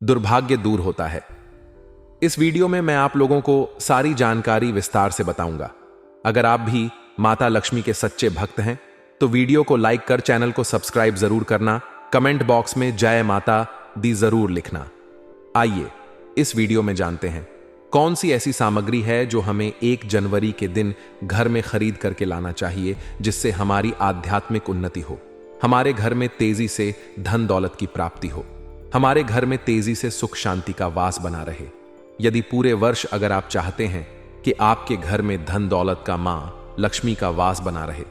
दुर्भाग्य दूर होता है। इस वीडियो में मैं आप लोगों को सारी जानकारी विस्तार से बताऊंगा। अगर आप भी माता लक्ष्मी के सच्चे भक्त हैं तो वीडियो को लाइक कर चैनल को सब्सक्राइब जरूर करना, कमेंट बॉक्स में जय माता दी जरूर लिखना। आइए इस वीडियो में जानते हैं कौन सी ऐसी सामग्री है जो हमें 1 जनवरी के दिन घर में खरीद करके लाना चाहिए, जिससे हमारी आध्यात्मिक उन्नति हो, हमारे घर में तेजी से धन दौलत की प्राप्ति हो, हमारे घर में तेजी से सुख शांति का वास बना रहे। यदि पूरे वर्ष अगर आप चाहते हैं कि आपके घर में धन दौलत का मां लक्ष्मी का वास बना रहे,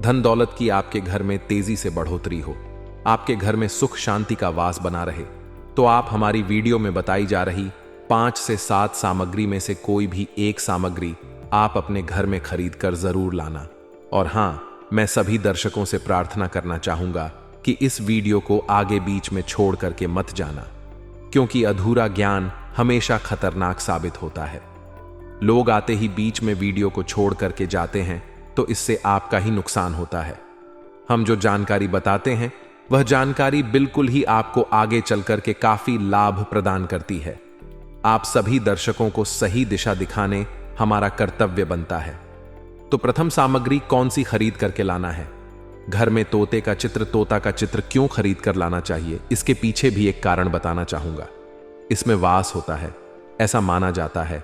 धन दौलत की आपके घर में तेजी से बढ़ोतरी हो, आपके घर में सुख शांति का वास बना रहे, तो आप हमारी वीडियो में बताई जा रही 5 से 7 सामग्री में से कोई भी एक सामग्री आप अपने घर में खरीद कर जरूर लाना। और हां, मैं सभी दर्शकों से प्रार्थना करना चाहूंगा कि इस वीडियो को आगे बीच में छोड़ करके मत जाना, क्योंकि अधूरा ज्ञान हमेशा खतरनाक साबित होता है। लोग आते ही बीच में वीडियो को छोड़ करके जाते हैं तो इससे आपका ही नुकसान होता है। हम जो जानकारी बताते हैं वह जानकारी बिल्कुल ही आपको आगे चल करके काफी लाभ प्रदान करती है। आप सभी दर्शकों को सही दिशा दिखाने हमारा कर्तव्य बनता है। तो प्रथम सामग्री कौन सी खरीद करके लाना है? घर में तोते का चित्र क्यों खरीद कर लाना चाहिए, इसके पीछे भी एक कारण बताना चाहूंगा। इसमें वास होता है, ऐसा माना जाता है।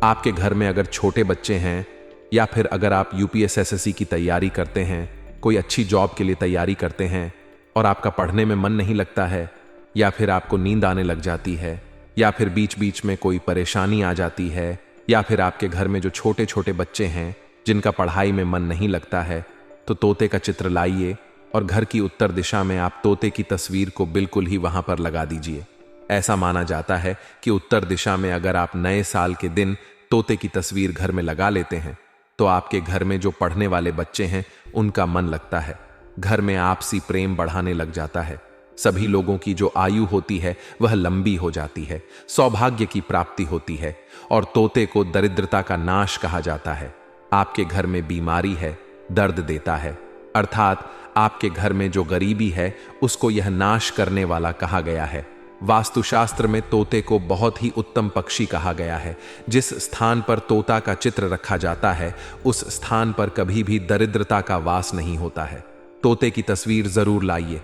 आपके घर में अगर छोटे बच्चे हैं या फिर अगर आप यूपीएससी की तैयारी करते हैं, कोई अच्छी जॉब के लिए तैयारी करते हैं और आपका पढ़ने में मन नहीं लगता है, या फिर आपको नींद आने लग जाती है, या फिर बीच बीच में कोई परेशानी आ जाती है, या फिर आपके घर में जो छोटे छोटे बच्चे हैं जिनका पढ़ाई में मन नहीं लगता है, तो तोते का चित्र लाइए और घर की उत्तर दिशा में आप तोते की तस्वीर को बिल्कुल ही वहां पर लगा दीजिए। ऐसा माना जाता है कि उत्तर दिशा में अगर आप नए साल के दिन तोते की तस्वीर घर में लगा लेते हैं तो आपके घर में जो पढ़ने वाले बच्चे हैं उनका मन लगता है, घर में आपसी प्रेम बढ़ाने लग जाता है, सभी लोगों की जो आयु होती है वह लंबी हो जाती है, सौभाग्य की प्राप्ति होती है। और तोते को दरिद्रता का नाश कहा जाता है। आपके घर में बीमारी है, दर्द देता है, अर्थात आपके घर में जो गरीबी है उसको यह नाश करने वाला कहा गया है। वास्तुशास्त्र में तोते को बहुत ही उत्तम पक्षी कहा गया है। जिस स्थान पर तोता का चित्र रखा जाता है उस स्थान पर कभी भी दरिद्रता का वास नहीं होता है। तोते की तस्वीर जरूर लाइए।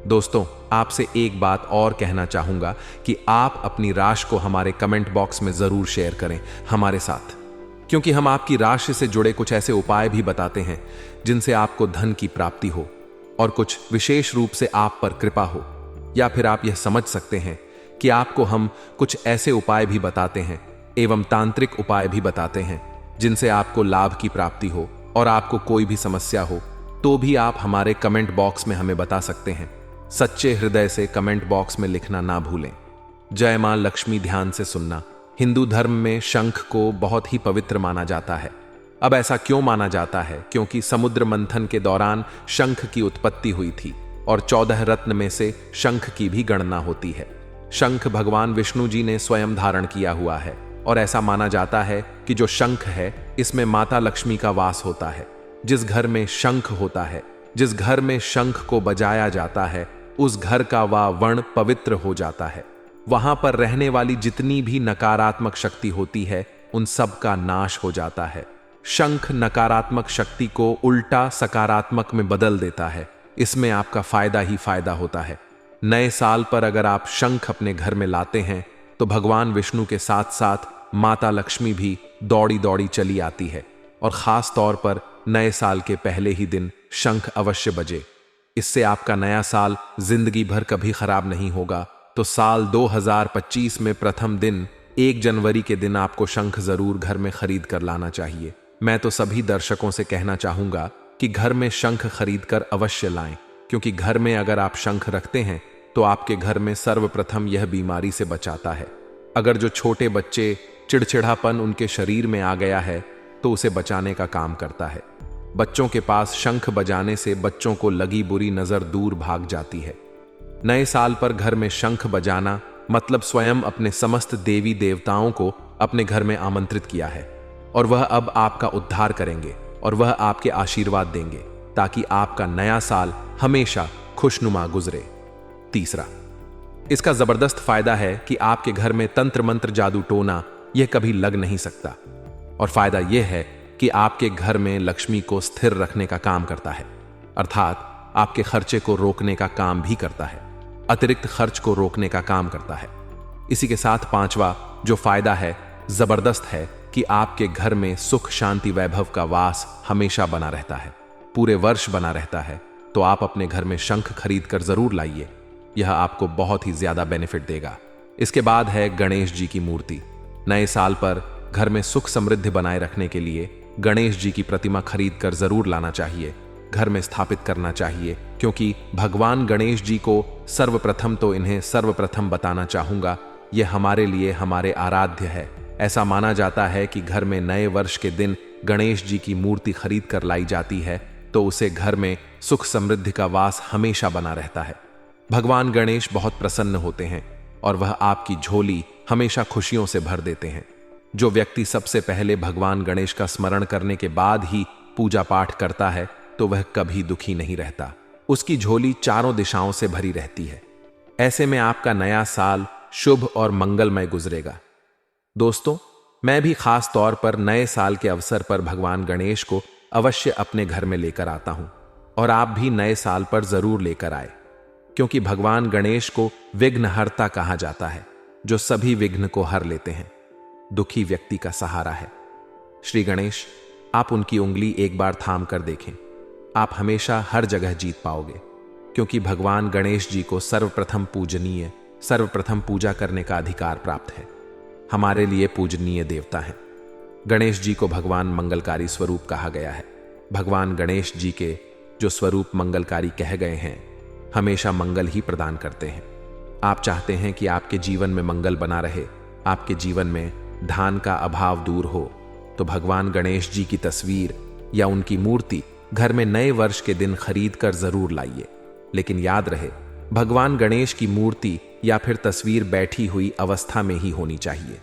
दोस्तों, आपसे एक बात और कहना चाहूंगा कि आप अपनी राशि को हमारे कमेंट बॉक्स में जरूर शेयर करें हमारे साथ, क्योंकि हम आपकी राशि से जुड़े कुछ ऐसे उपाय भी बताते हैं जिनसे आपको धन की प्राप्ति हो और कुछ विशेष रूप से आप पर कृपा हो। या फिर आप यह समझ सकते हैं कि आपको हम कुछ ऐसे उपाय भी बताते हैं एवं तांत्रिक उपाय भी बताते हैं जिनसे आपको लाभ की प्राप्ति हो और आपको कोई भी समस्या हो तो भी आप हमारे कमेंट बॉक्स में हमें बता सकते हैं। सच्चे हृदय से कमेंट बॉक्स में लिखना ना भूलें। जय मां लक्ष्मी ध्यान से सुनना। हिंदू धर्म में शंख को बहुत ही पवित्र माना जाता है। अब ऐसा क्यों माना जाता है? क्योंकि समुद्र मंथन के दौरान शंख की उत्पत्ति हुई थी और 14 रत्न में से शंख की भी गणना होती है। शंख भगवान विष्णु जी ने स्वयं धारण किया हुआ है और ऐसा माना जाता है कि जो शंख है इसमें माता लक्ष्मी का वास होता है। जिस घर में शंख होता है, जिस घर में शंख को बजाया जाता है, उस घर का वह वर्ण पवित्र हो जाता है। वहां पर रहने वाली जितनी भी नकारात्मक शक्ति होती है उन सब का नाश हो जाता है। शंख नकारात्मक शक्ति को उल्टा सकारात्मक में बदल देता है। इसमें आपका फायदा ही फायदा होता है। नए साल पर अगर आप शंख अपने घर में लाते हैं तो भगवान विष्णु के साथ साथ माता लक्ष्मी भी दौड़ी दौड़ी चली आती है। और खास तौर पर नए साल के पहले ही दिन शंख अवश्य बजे। इससे आपका नया साल जिंदगी भर कभी खराब नहीं होगा। तो साल 2025 में प्रथम दिन 1 जनवरी के दिन आपको शंख जरूर घर में खरीद कर लाना चाहिए। मैं तो सभी दर्शकों से कहना चाहूंगा कि घर में शंख खरीद कर अवश्य लाएं, क्योंकि घर में अगर आप शंख रखते हैं तो आपके घर में सर्वप्रथम यह बीमारी से बचाता है। अगर जो छोटे बच्चे चिड़चिड़ापन उनके शरीर में आ गया है तो उसे बचाने का काम करता है। बच्चों के पास शंख बजाने से बच्चों को लगी बुरी नजर दूर भाग जाती है। नए साल पर घर में शंख बजाना मतलब स्वयं अपने समस्त देवी देवताओं को अपने घर में आमंत्रित किया है और वह अब आपका उद्धार करेंगे और वह आपके आशीर्वाद देंगे ताकि आपका नया साल हमेशा खुशनुमा गुजरे। तीसरा, इसका जबरदस्त फायदा है कि आपके घर में तंत्र मंत्र जादू टोना यह कभी लग नहीं सकता। और फायदा यह है कि आपके घर में लक्ष्मी को स्थिर रखने का काम करता है, अर्थात आपके खर्चे को रोकने का काम भी करता है, अतिरिक्त खर्च को रोकने का काम करता है। इसी के साथ पांचवा जो फायदा है जबरदस्त है कि आपके घर में सुख शांति वैभव का वास हमेशा बना रहता है, पूरे वर्ष बना रहता है। तो आप अपने घर में शंख खरीद कर जरूर लाइए, यह आपको बहुत ही ज्यादा बेनिफिट देगा। इसके बाद है गणेश जी की मूर्ति। नए साल पर घर में सुख समृद्धि बनाए रखने के लिए गणेश जी की प्रतिमा खरीद कर जरूर लाना चाहिए, घर में स्थापित करना चाहिए, क्योंकि भगवान गणेश जी को सर्वप्रथम तो इन्हें सर्वप्रथम बताना चाहूंगा, यह हमारे लिए हमारे आराध्य है। ऐसा माना जाता है कि घर में नए वर्ष के दिन गणेश जी की मूर्ति खरीद कर लाई जाती है तो उसे घर में सुख समृद्धि का वास हमेशा बना रहता है। भगवान गणेश बहुत प्रसन्न होते हैं और वह आपकी झोली हमेशा खुशियों से भर देते हैं। जो व्यक्ति सबसे पहले भगवान गणेश का स्मरण करने के बाद ही पूजा पाठ करता है तो वह कभी दुखी नहीं रहता, उसकी झोली चारों दिशाओं से भरी रहती है। ऐसे में आपका नया साल शुभ और मंगलमय गुजरेगा। दोस्तों, मैं भी खास तौर पर नए साल के अवसर पर भगवान गणेश को अवश्य अपने घर में लेकर आता हूं और आप भी नए साल पर जरूर लेकर आए, क्योंकि भगवान गणेश को विघ्नहर्ता कहा जाता है, जो सभी विघ्न को हर लेते हैं, दुखी व्यक्ति का सहारा है। श्री गणेश, आप उनकी उंगली एक बार थाम कर देखें, आप हमेशा हर जगह जीत पाओगे, क्योंकि भगवान गणेश जी को सर्वप्रथम पूजनीय, सर्वप्रथम पूजा करने का अधिकार प्राप्त है। हमारे लिए पूजनीय देवता हैं। गणेश जी को भगवान मंगलकारी स्वरूप कहा गया है। भगवान गणेश जी के जो स्वरूप मंगलकारी कह गए हैं, हमेशा मंगल ही प्रदान करते हैं। आप चाहते हैं कि आपके जीवन में मंगल बना रहे, आपके जीवन में धन का अभाव दूर हो, तो भगवान गणेश जी की तस्वीर या उनकी मूर्ति घर में नए वर्ष के दिन खरीद कर जरूर लाइए। लेकिन याद रहे, भगवान गणेश की मूर्ति या फिर तस्वीर बैठी हुई अवस्था में ही होनी चाहिए।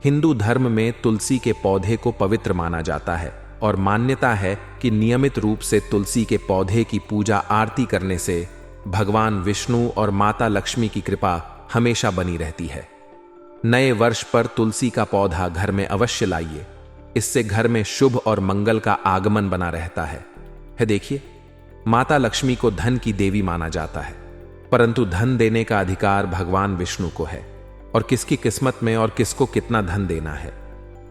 हिंदू धर्म में तुलसी के पौधे को पवित्र माना जाता है और मान्यता है कि नियमित रूप से तुलसी के पौधे की पूजा आरती करने से भगवान विष्णु और माता लक्ष्मी की कृपा हमेशा बनी रहती है। नए वर्ष पर तुलसी का पौधा घर में अवश्य लाइए, इससे घर में शुभ और मंगल का आगमन बना रहता है। देखिए, माता लक्ष्मी को धन की देवी माना जाता है, परंतु धन देने का अधिकार भगवान विष्णु को है और किसकी किस्मत में और किसको कितना धन देना है,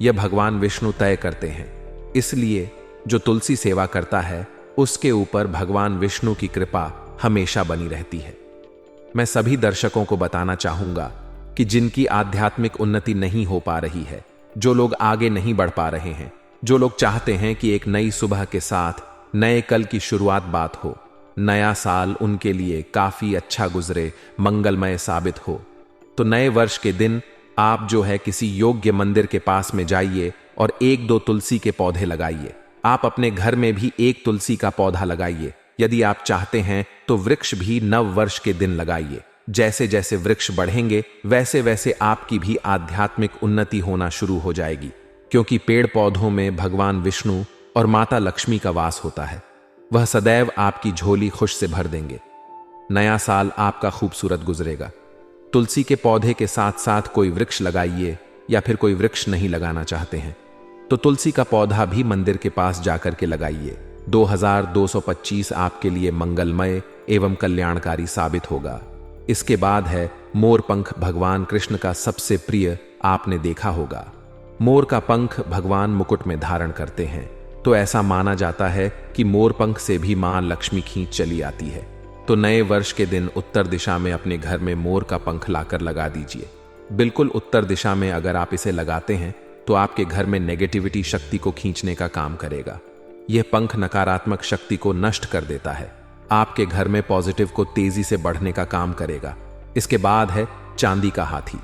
यह भगवान विष्णु तय करते हैं। इसलिए जो तुलसी सेवा करता है उसके ऊपर भगवान विष्णु की कृपा हमेशा बनी रहती है। मैं सभी दर्शकों को बताना चाहूंगा कि जिनकी आध्यात्मिक उन्नति नहीं हो पा रही है, जो लोग आगे नहीं बढ़ पा रहे हैं, जो लोग चाहते हैं कि एक नई सुबह के साथ नए कल की शुरुआत बात हो, नया साल उनके लिए काफी अच्छा गुजरे, मंगलमय साबित हो, तो नए वर्ष के दिन आप जो है किसी योग्य मंदिर के पास में जाइए और एक दो तुलसी के पौधे लगाइए। आप अपने घर में भी एक तुलसी का पौधा लगाइए। यदि आप चाहते हैं तो वृक्ष भी नव वर्ष के दिन लगाइए। जैसे जैसे वृक्ष बढ़ेंगे वैसे वैसे आपकी भी आध्यात्मिक उन्नति होना शुरू हो जाएगी, क्योंकि पेड़ पौधों में भगवान विष्णु और माता लक्ष्मी का वास होता है। वह सदैव आपकी झोली खुश से भर देंगे। नया साल आपका खूबसूरत गुजरेगा। तुलसी के पौधे के साथ साथ कोई वृक्ष लगाइए, या फिर कोई वृक्ष नहीं लगाना चाहते हैं तो तुलसी का पौधा भी मंदिर के पास जाकर के लगाइए। 2225 आपके लिए मंगलमय एवं कल्याणकारी साबित होगा। इसके बाद है मोर पंख। भगवान कृष्ण का सबसे प्रिय आपने देखा होगा, मोर का पंख भगवान मुकुट में धारण करते हैं, तो ऐसा माना जाता है कि मोर पंख से भी मां लक्ष्मी खींच चली आती है। तो नए वर्ष के दिन उत्तर दिशा में अपने घर में मोर का पंख लाकर लगा दीजिए। बिल्कुल उत्तर दिशा में अगर आप इसे लगाते हैं तो आपके घर में नेगेटिविटी शक्ति को खींचने का काम करेगा। यह पंख नकारात्मक शक्ति को नष्ट कर देता है, आपके घर में पॉजिटिव को तेजी से बढ़ने का काम करेगा। इसके बाद है चांदी का हाथी।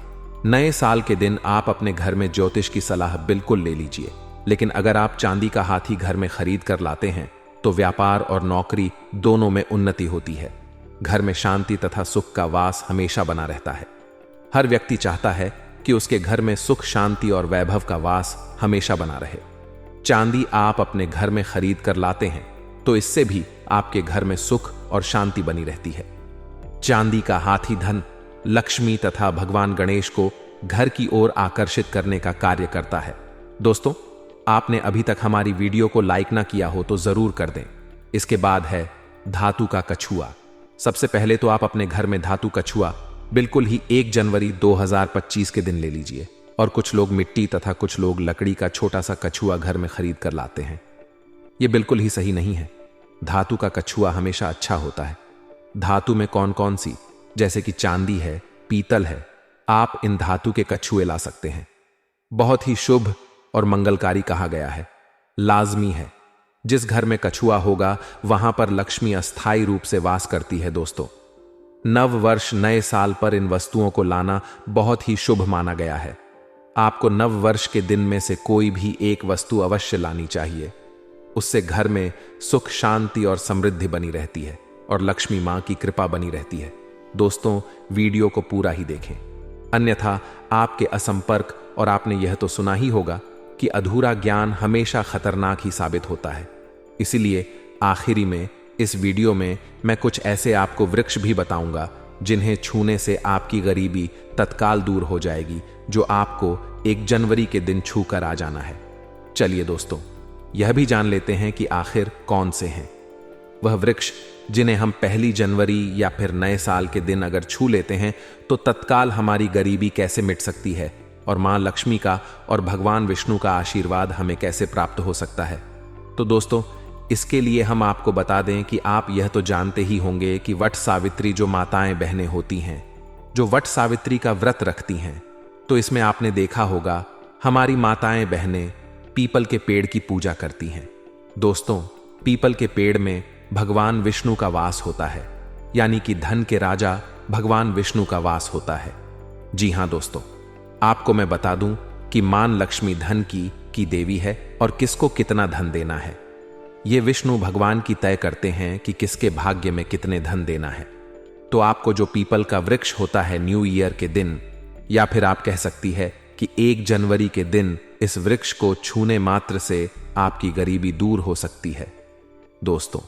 नए साल के दिन आप अपने घर में ज्योतिष की सलाह बिल्कुल ले लीजिए, लेकिन अगर आप चांदी का हाथी घर में खरीद कर लाते हैं तो व्यापार और नौकरी दोनों में उन्नति होती है। घर में शांति तथा सुख का वास हमेशा बना रहता है। हर व्यक्ति चाहता है कि उसके घर में सुख, शांति और वैभव का वास हमेशा बना रहे। चांदी आप अपने घर में खरीद कर लाते हैं तो इससे भी आपके घर में सुख और शांति बनी रहती है। चांदी का हाथी धन लक्ष्मी तथा भगवान गणेश को घर की ओर आकर्षित करने का कार्य करता है। दोस्तों, आपने अभी तक हमारी वीडियो को लाइक ना किया हो तो जरूर कर दें। इसके बाद है धातु का कछुआ। सबसे पहले तो आप अपने घर में धातु कछुआ बिल्कुल ही 1 जनवरी 2025 के दिन ले लीजिए। और कुछ लोग मिट्टी तथा कुछ लोग लकड़ी का छोटा सा कछुआ घर में खरीद कर लाते हैं। यह बिल्कुल ही सही नहीं है। धातु का कछुआ हमेशा अच्छा होता है। धातु में कौन कौन सी, जैसे कि चांदी है, पीतल है, आप इन धातु के कछुए ला सकते हैं। बहुत ही शुभ और मंगलकारी कहा गया है। लाजमी है। जिस घर में कछुआ होगा वहां पर लक्ष्मी अस्थायी रूप से वास करती है। दोस्तों, नव वर्ष नए साल पर इन वस्तुओं को लाना बहुत ही शुभ माना गया है। आपको नव वर्ष के दिन में से कोई भी एक वस्तु अवश्य लानी चाहिए। उससे घर में सुख, शांति और समृद्धि बनी रहती है और लक्ष्मी मां की कृपा बनी रहती है। दोस्तों, वीडियो को पूरा ही देखें, अन्यथा आपके असंपर्क और आपने यह तो सुना ही होगा कि अधूरा ज्ञान हमेशा खतरनाक ही साबित होता है। इसीलिए आखिरी में इस वीडियो में मैं कुछ ऐसे आपको वृक्ष भी बताऊंगा जिन्हें छूने से आपकी गरीबी तत्काल दूर हो जाएगी, जो आपको 1 जनवरी के दिन छू कर आ जाना है। चलिए दोस्तों, यह भी जान लेते हैं कि आखिर कौन से हैं वह वृक्ष जिन्हें हम 1 जनवरी या फिर नए साल के दिन अगर छू लेते हैं तो तत्काल हमारी गरीबी कैसे मिट सकती है और मां लक्ष्मी का और भगवान विष्णु का आशीर्वाद हमें कैसे प्राप्त हो सकता है। तो दोस्तों, इसके लिए हम आपको बता दें कि आप यह तो जानते ही होंगे कि वट सावित्री जो माताएं बहनें होती हैं, जो वट सावित्री का व्रत रखती हैं, तो इसमें आपने देखा होगा हमारी माताएं बहनें पीपल के पेड़ की पूजा करती हैं। दोस्तों, पीपल के पेड़ में भगवान विष्णु का वास होता है, यानी कि धन के राजा भगवान विष्णु का वास होता है। जी हां दोस्तों, आपको मैं बता दूं कि मां लक्ष्मी धन की देवी है और किसको कितना धन देना है ये विष्णु भगवान की तय करते हैं कि किसके भाग्य में कितने धन देना है। तो आपको जो पीपल का वृक्ष होता है न्यू ईयर के दिन, या फिर आप कह सकती है कि 1 जनवरी के दिन इस वृक्ष को छूने मात्र से आपकी गरीबी दूर हो सकती है। दोस्तों,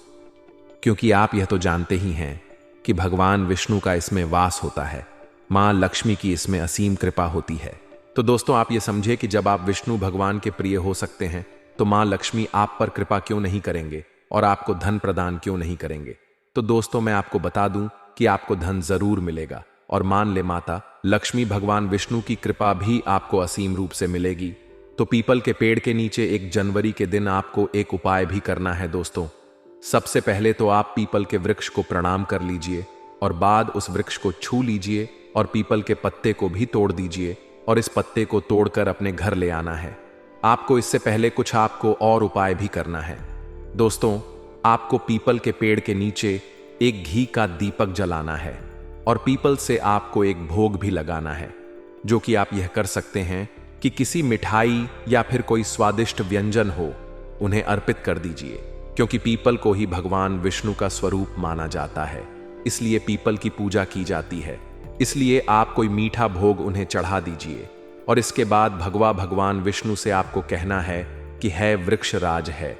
क्योंकि आप यह तो जानते ही हैं कि भगवान विष्णु का इसमें वास होता है, मां लक्ष्मी की इसमें असीम कृपा होती है। तो दोस्तों, आप ये समझे कि जब आप विष्णु भगवान के प्रिय हो सकते हैं तो मां लक्ष्मी आप पर कृपा क्यों नहीं करेंगे और आपको धन प्रदान क्यों नहीं करेंगे। तो दोस्तों, मैं आपको बता दूं कि आपको धन जरूर मिलेगा और मान ले माता लक्ष्मी भगवान विष्णु की कृपा भी आपको असीम रूप से मिलेगी। तो पीपल के पेड़ के नीचे 1 जनवरी के दिन आपको एक उपाय भी करना है। दोस्तों, सबसे पहले तो आप पीपल के वृक्ष को प्रणाम कर लीजिए और बाद उस वृक्ष को छू लीजिए और पीपल के पत्ते को भी तोड़ दीजिए और इस पत्ते को तोड़कर अपने घर ले आना है। आपको इससे पहले कुछ आपको और उपाय भी करना है। दोस्तों, आपको पीपल के पेड़ के नीचे एक घी का दीपक जलाना है और पीपल से आपको एक भोग भी लगाना है, जो कि आप यह कर सकते हैं कि किसी मिठाई या फिर कोई स्वादिष्ट व्यंजन हो उन्हें अर्पित कर दीजिए, क्योंकि पीपल को ही भगवान विष्णु का स्वरूप माना जाता है, इसलिए पीपल की पूजा की जाती है। इसलिए आप कोई मीठा भोग उन्हें चढ़ा दीजिए और इसके बाद भगवान विष्णु से आपको कहना है कि है वृक्ष राज है,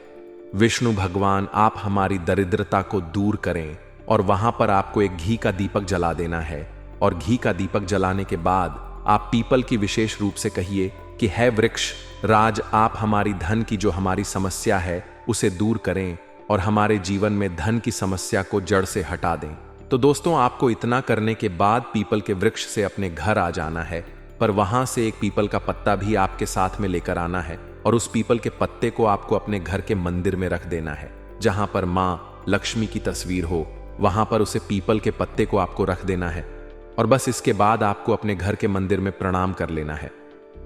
विष्णु भगवान आप हमारी दरिद्रता को दूर करें। और वहां पर आपको एक घी का दीपक जला देना है और घी का दीपक जलाने के बाद आप पीपल की विशेष रूप से कहिए कि है वृक्ष राज आप हमारी धन की जो हमारी समस्या है उसे दूर करें और हमारे जीवन में धन की समस्या को जड़ से हटा दें। तो दोस्तों, आपको इतना करने के बाद पीपल के वृक्ष से अपने घर आ जाना है, पर वहां से एक पीपल का पत्ता भी आपके साथ में लेकर आना है और उस पीपल के पत्ते को आपको अपने घर के मंदिर में रख देना है, जहां पर मां लक्ष्मी की तस्वीर हो, वहां पर उसे पीपल के पत्ते को आपको रख देना है। और बस इसके बाद आपको अपने घर के मंदिर में प्रणाम कर लेना है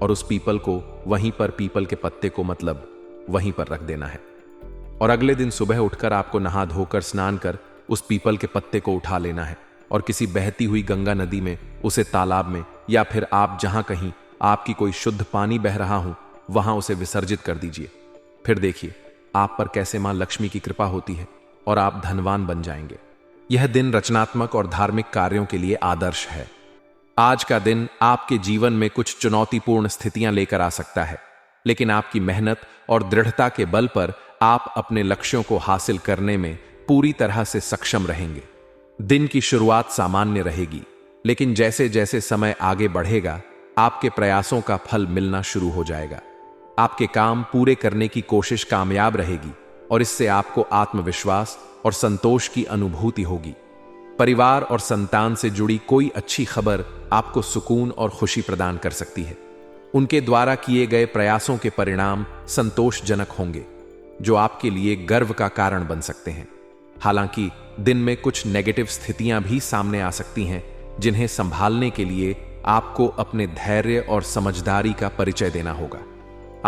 और उस पीपल को वहीं पर, पीपल के पत्ते को मतलब वहीं पर रख देना है। और अगले दिन सुबह उठकर आपको नहा धोकर स्नान कर उस पीपल के पत्ते को उठा लेना है और किसी बहती हुई गंगा नदी में, उसे तालाब में, या फिर आप जहां कहीं आपकी कोई शुद्ध पानी बह रहा हो वहां उसे विसर्जित कर दीजिए। फिर देखिए आप पर कैसे मां लक्ष्मी की कृपा होती है और आप धनवान बन जाएंगे। यह दिन रचनात्मक और धार्मिक कार्यों के लिए आदर्श है। आज का दिन आपके जीवन में कुछ चुनौतीपूर्ण स्थितियां लेकर आ सकता है, लेकिन आपकी मेहनत और दृढ़ता के बल पर आप अपने लक्ष्यों को हासिल करने में पूरी तरह से सक्षम रहेंगे। दिन की शुरुआत सामान्य रहेगी, लेकिन जैसे जैसे समय आगे बढ़ेगा, आपके प्रयासों का फल मिलना शुरू हो जाएगा। आपके काम पूरे करने की कोशिश कामयाब रहेगी और इससे आपको आत्मविश्वास और संतोष की अनुभूति होगी। परिवार और संतान से जुड़ी कोई अच्छी खबर आपको सुकून और खुशी प्रदान कर सकती है। उनके द्वारा किए गए प्रयासों के परिणाम संतोषजनक होंगे, जो आपके लिए गर्व का कारण बन सकते हैं। हालांकि दिन में कुछ नेगेटिव स्थितियां भी सामने आ सकती हैं, जिन्हें संभालने के लिए आपको अपने धैर्य और समझदारी का परिचय देना होगा।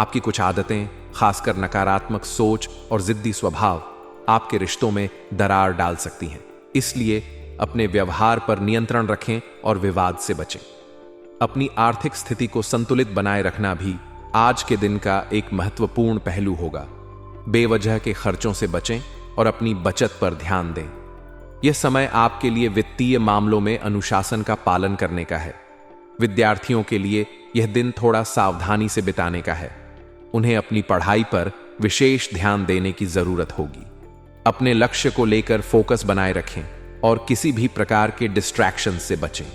आपकी कुछ आदतें, खासकर नकारात्मक सोच और जिद्दी स्वभाव, आपके रिश्तों में दरार डाल सकती हैं। इसलिए अपने व्यवहार पर नियंत्रण रखें और विवाद से बचें। अपनी आर्थिक स्थिति को संतुलित बनाए रखना भी आज के दिन का एक महत्वपूर्ण पहलू होगा। बेवजह के खर्चों से बचें और अपनी बचत पर ध्यान दें। यह समय आपके लिए वित्तीय मामलों में अनुशासन का पालन करने का है। विद्यार्थियों के लिए यह दिन थोड़ा सावधानी से बिताने का है। उन्हें अपनी पढ़ाई पर विशेष ध्यान देने की जरूरत होगी। अपने लक्ष्य को लेकर फोकस बनाए रखें और किसी भी प्रकार के डिस्ट्रैक्शन से बचें।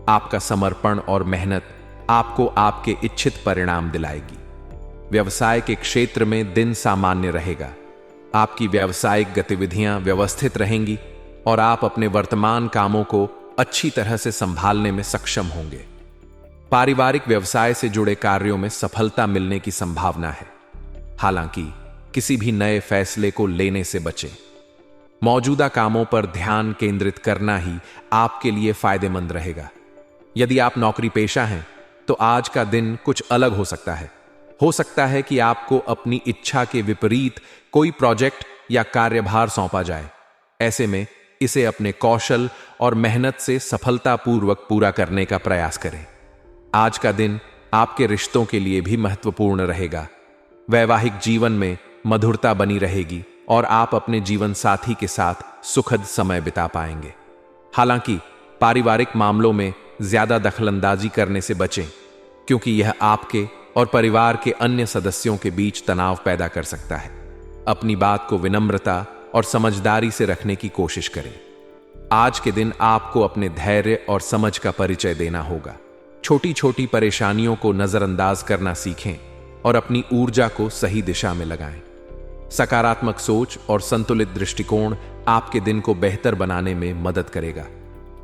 आपका समर्पण और मेहनत आपको आपके इच्छित परिणाम दिलाएगी। व्यवसाय के क्षेत्र में दिन सामान्य रहेगा। आपकी व्यावसायिक गतिविधियां व्यवस्थित रहेंगी और आप अपने वर्तमान कामों को अच्छी तरह से संभालने में सक्षम होंगे। पारिवारिक व्यवसाय से जुड़े कार्यों में सफलता मिलने की संभावना है। हालांकि किसी भी नए फैसले को लेने से बचें। मौजूदा कामों पर ध्यान केंद्रित करना ही आपके लिए फायदेमंद रहेगा। यदि आप नौकरी पेशा हैं, तो आज का दिन कुछ अलग हो सकता है। हो सकता है कि आपको अपनी इच्छा के विपरीत कोई प्रोजेक्ट या कार्यभार सौंपा जाए। ऐसे में इसे अपने कौशल और मेहनत से सफलतापूर्वक पूरा करने का प्रयास करें। आज का दिन आपके रिश्तों के लिए भी महत्वपूर्ण रहेगा। वैवाहिक जीवन में मधुरता बनी रहेगी और आप अपने जीवन साथी के साथ सुखद समय बिता पाएंगे। हालांकि पारिवारिक मामलों में ज्यादा दखलंदाजी करने से बचें, क्योंकि यह आपके और परिवार के अन्य सदस्यों के बीच तनाव पैदा कर सकता है। अपनी बात को विनम्रता और समझदारी से रखने की कोशिश करें। आज के दिन आपको अपने धैर्य और समझ का परिचय देना होगा। छोटी छोटी परेशानियों को नजरअंदाज करना सीखें और अपनी ऊर्जा को सही दिशा में लगाएं। सकारात्मक सोच और संतुलित दृष्टिकोण आपके दिन को बेहतर बनाने में मदद करेगा।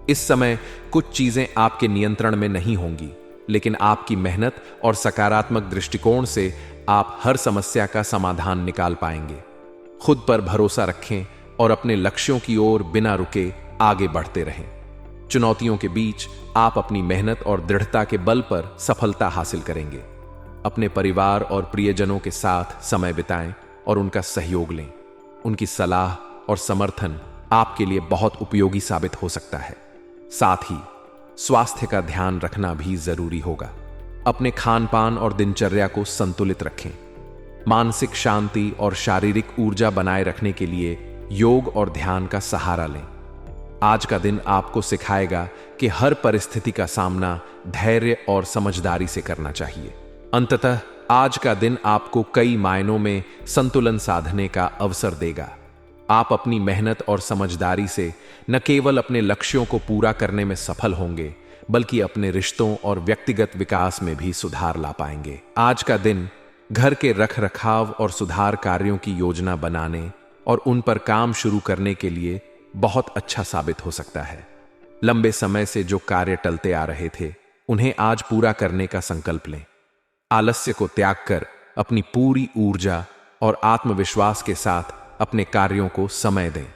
इस समय कुछ चीजें आपके नियंत्रण में नहीं होंगी, लेकिन आपकी मेहनत और सकारात्मक दृष्टिकोण से आप हर समस्या का समाधान निकाल पाएंगे। खुद पर भरोसा रखें और अपने लक्ष्यों की ओर बिना रुके आगे बढ़ते रहें। चुनौतियों के बीच आप अपनी मेहनत और दृढ़ता के बल पर सफलता हासिल करेंगे। अपने परिवार और प्रियजनों के साथ समय बिताएं और उनका सहयोग लें। उनकी सलाह और समर्थन आपके लिए बहुत उपयोगी साबित हो सकता है। साथ ही स्वास्थ्य का ध्यान रखना भी जरूरी होगा। अपने खान पान और दिनचर्या को संतुलित रखें। मानसिक शांति और शारीरिक ऊर्जा बनाए रखने के लिए योग और ध्यान का सहारा लें। आज का दिन आपको सिखाएगा कि हर परिस्थिति का सामना धैर्य और समझदारी से करना चाहिए। अंततः आज का दिन आपको कई मायनों में संतुलन साधने का अवसर देगा। आप अपनी मेहनत और समझदारी से न केवल अपने लक्ष्यों को पूरा करने में सफल होंगे, बल्कि अपने रिश्तों और व्यक्तिगत विकास में भी सुधार ला पाएंगे। आज का दिन घर के रखरखाव और सुधार कार्यों की योजना बनाने और उन पर काम शुरू करने के लिए बहुत अच्छा साबित हो सकता है। लंबे समय से जो कार्य टलते आ रहे थे, उन्हें आज पूरा करने का संकल्प लें। आलस्य को त्याग कर अपनी पूरी ऊर्जा और आत्मविश्वास के साथ अपने कार्यों को समय दें।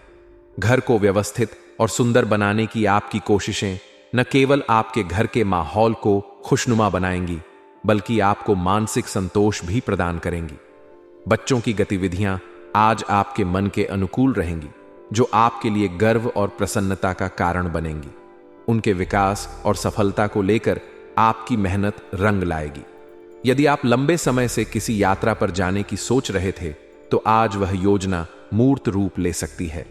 घर को व्यवस्थित और सुंदर बनाने की आपकी कोशिशें न केवल आपके घर के माहौल को खुशनुमा बनाएंगी, बल्कि आपको मानसिक संतोष भी प्रदान करेंगी। बच्चों की गतिविधियां आज आपके मन के अनुकूल रहेंगी, जो आपके लिए गर्व और प्रसन्नता का कारण बनेंगी। उनके विकास और सफलता को लेकर आपकी मेहनत रंग लाएगी। यदि आप लंबे समय से किसी यात्रा पर जाने की सोच रहे थे, तो आज वह योजना मूर्त रूप ले सकती है।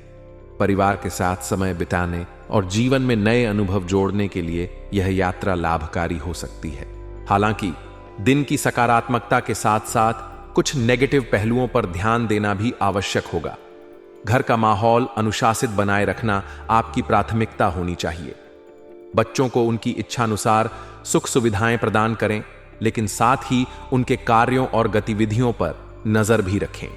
परिवार के साथ समय बिताने और जीवन में नए अनुभव जोड़ने के लिए यह यात्रा लाभकारी हो सकती है। हालांकि दिन की सकारात्मकता के साथ साथ कुछ नेगेटिव पहलुओं पर ध्यान देना भी आवश्यक होगा। घर का माहौल अनुशासित बनाए रखना आपकी प्राथमिकता होनी चाहिए। बच्चों को उनकी इच्छानुसार सुख सुविधाएं प्रदान करें, लेकिन साथ ही उनके कार्यों और गतिविधियों पर नजर भी रखें।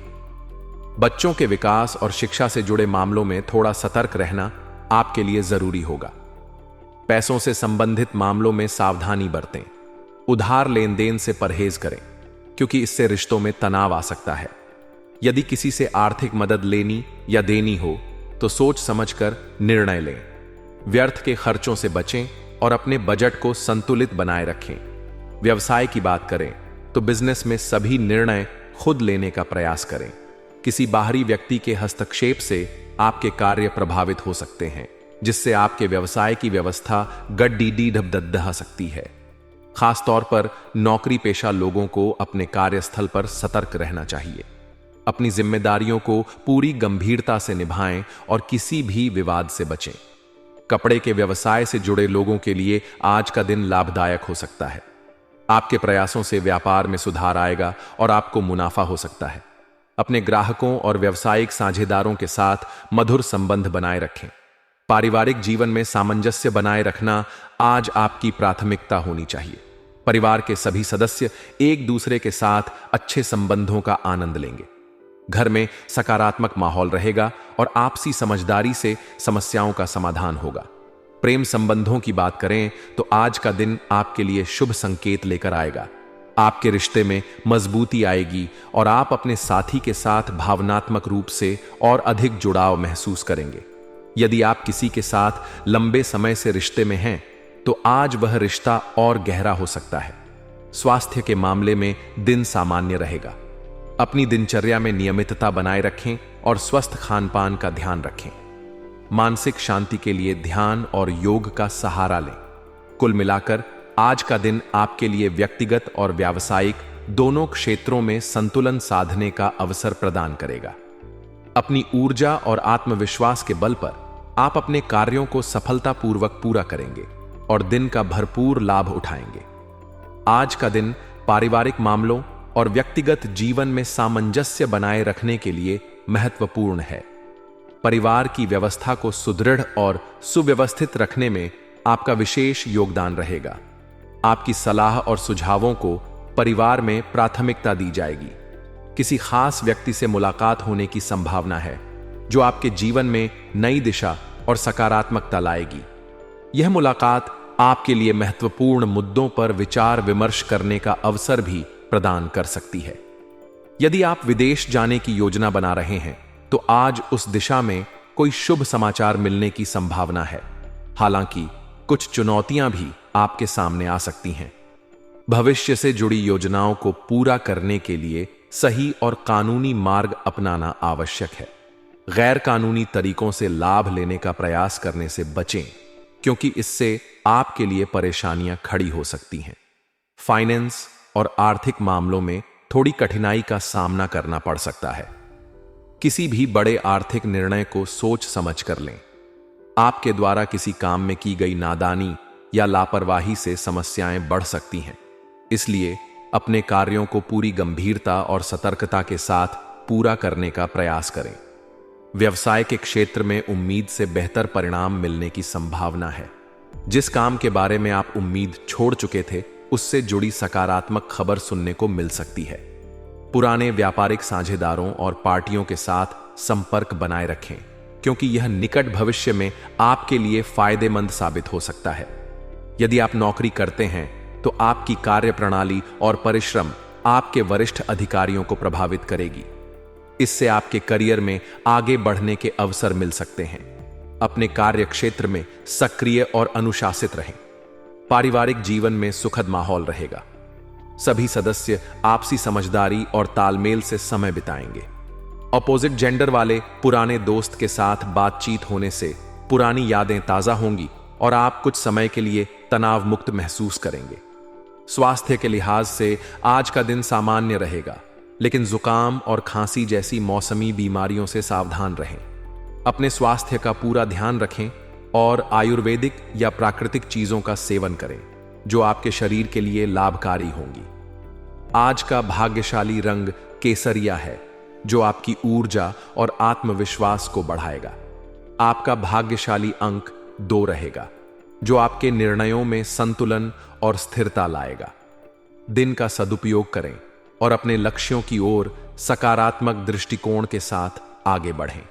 बच्चों के विकास और शिक्षा से जुड़े मामलों में थोड़ा सतर्क रहना आपके लिए जरूरी होगा। पैसों से संबंधित मामलों में सावधानी बरतें। उधार लेन देन से परहेज करें, क्योंकि इससे रिश्तों में तनाव आ सकता है। यदि किसी से आर्थिक मदद लेनी या देनी हो तो सोच समझकर निर्णय लें। व्यर्थ के खर्चों से बचें और अपने बजट को संतुलित बनाए रखें। व्यवसाय की बात करें तो बिजनेस में सभी निर्णय खुद लेने का प्रयास करें। किसी बाहरी व्यक्ति के हस्तक्षेप से आपके कार्य प्रभावित हो सकते हैं, जिससे आपके व्यवसाय की व्यवस्था गड्डी ढह सकती है। खासतौर पर नौकरी पेशा लोगों को अपने कार्यस्थल पर सतर्क रहना चाहिए। अपनी जिम्मेदारियों को पूरी गंभीरता से निभाएं और किसी भी विवाद से बचें। कपड़े के व्यवसाय से जुड़े लोगों के लिए आज का दिन लाभदायक हो सकता है। आपके प्रयासों से व्यापार में सुधार आएगा और आपको मुनाफा हो सकता है। अपने ग्राहकों और व्यावसायिक साझेदारों के साथ मधुर संबंध बनाए रखें। पारिवारिक जीवन में सामंजस्य बनाए रखना आज आपकी प्राथमिकता होनी चाहिए। परिवार के सभी सदस्य एक दूसरे के साथ अच्छे संबंधों का आनंद लेंगे। घर में सकारात्मक माहौल रहेगा और आपसी समझदारी से समस्याओं का समाधान होगा। प्रेम संबंधों की बात करें तो आज का दिन आपके लिए शुभ संकेत लेकर आएगा। आपके रिश्ते में मजबूती आएगी और आप अपने साथी के साथ भावनात्मक रूप से और अधिक जुड़ाव महसूस करेंगे। यदि आप किसी के साथ लंबे समय से रिश्ते में हैं तो आज वह रिश्ता और गहरा हो सकता है। स्वास्थ्य के मामले में दिन सामान्य रहेगा। अपनी दिनचर्या में नियमितता बनाए रखें और स्वस्थ खान-पान का ध्यान रखें। मानसिक शांति के लिए ध्यान और योग का सहारा लें। कुल मिलाकर आज का दिन आपके लिए व्यक्तिगत और व्यावसायिक दोनों क्षेत्रों में संतुलन साधने का अवसर प्रदान करेगा। अपनी ऊर्जा और आत्मविश्वास के बल पर आप अपने कार्यों को सफलतापूर्वक पूरा करेंगे और दिन का भरपूर लाभ उठाएंगे। आज का दिन पारिवारिक मामलों और व्यक्तिगत जीवन में सामंजस्य बनाए रखने के लिए महत्वपूर्ण है। परिवार की व्यवस्था को सुदृढ़ और सुव्यवस्थित रखने में आपका विशेष योगदान रहेगा। आपकी सलाह और सुझावों को परिवार में प्राथमिकता दी जाएगी। किसी खास व्यक्ति से मुलाकात होने की संभावना है, जो आपके जीवन में नई दिशा और सकारात्मकता लाएगी। यह मुलाकात आपके लिए महत्वपूर्ण मुद्दों पर विचार विमर्श करने का अवसर भी प्रदान कर सकती है। यदि आप विदेश जाने की योजना बना रहे हैं तो आज उस दिशा में कोई शुभ समाचार मिलने की संभावना है। हालांकि कुछ चुनौतियां भी आपके सामने आ सकती हैं। भविष्य से जुड़ी योजनाओं को पूरा करने के लिए सही और कानूनी मार्ग अपनाना आवश्यक है। गैर कानूनी तरीकों से लाभ लेने का प्रयास करने से बचें, क्योंकि इससे आपके लिए परेशानियां खड़ी हो सकती हैं। फाइनेंस और आर्थिक मामलों में थोड़ी कठिनाई का सामना करना पड़ सकता है। किसी भी बड़े आर्थिक निर्णय को सोच समझ कर लें। आपके द्वारा किसी काम में की गई नादानी या लापरवाही से समस्याएं बढ़ सकती हैं। इसलिए अपने कार्यों को पूरी गंभीरता और सतर्कता के साथ पूरा करने का प्रयास करें। व्यवसाय के क्षेत्र में उम्मीद से बेहतर परिणाम मिलने की संभावना है। जिस काम के बारे में आप उम्मीद छोड़ चुके थे, उससे जुड़ी सकारात्मक खबर सुनने को मिल सकती है। पुराने व्यापारिक साझेदारों और पार्टियों के साथ संपर्क बनाए रखें, क्योंकि यह निकट भविष्य में आपके लिए फायदेमंद साबित हो सकता है। यदि आप नौकरी करते हैं तो आपकी कार्यप्रणाली और परिश्रम आपके वरिष्ठ अधिकारियों को प्रभावित करेगी। इससे आपके करियर में आगे बढ़ने के अवसर मिल सकते हैं। अपने कार्य क्षेत्र में सक्रिय और अनुशासित रहें। पारिवारिक जीवन में सुखद माहौल रहेगा। सभी सदस्य आपसी समझदारी और तालमेल से समय बिताएंगे। अपोजिट जेंडर वाले पुराने दोस्त के साथ बातचीत होने से पुरानी यादें ताजा होंगी और आप कुछ समय के लिए तनाव मुक्त महसूस करेंगे। स्वास्थ्य के लिहाज से आज का दिन सामान्य रहेगा, लेकिन जुकाम और खांसी जैसी मौसमी बीमारियों से सावधान रहें। अपने स्वास्थ्य का पूरा ध्यान रखें और आयुर्वेदिक या प्राकृतिक चीजों का सेवन करें, जो आपके शरीर के लिए लाभकारी होंगी। आज का भाग्यशाली रंग केसरिया है, जो आपकी ऊर्जा और आत्मविश्वास को बढ़ाएगा। आपका भाग्यशाली अंक 2 रहेगा। जो आपके निर्णयों में संतुलन और स्थिरता लाएगा। दिन का सदुपयोग करें और अपने लक्ष्यों की ओर सकारात्मक दृष्टिकोण के साथ आगे बढ़ें।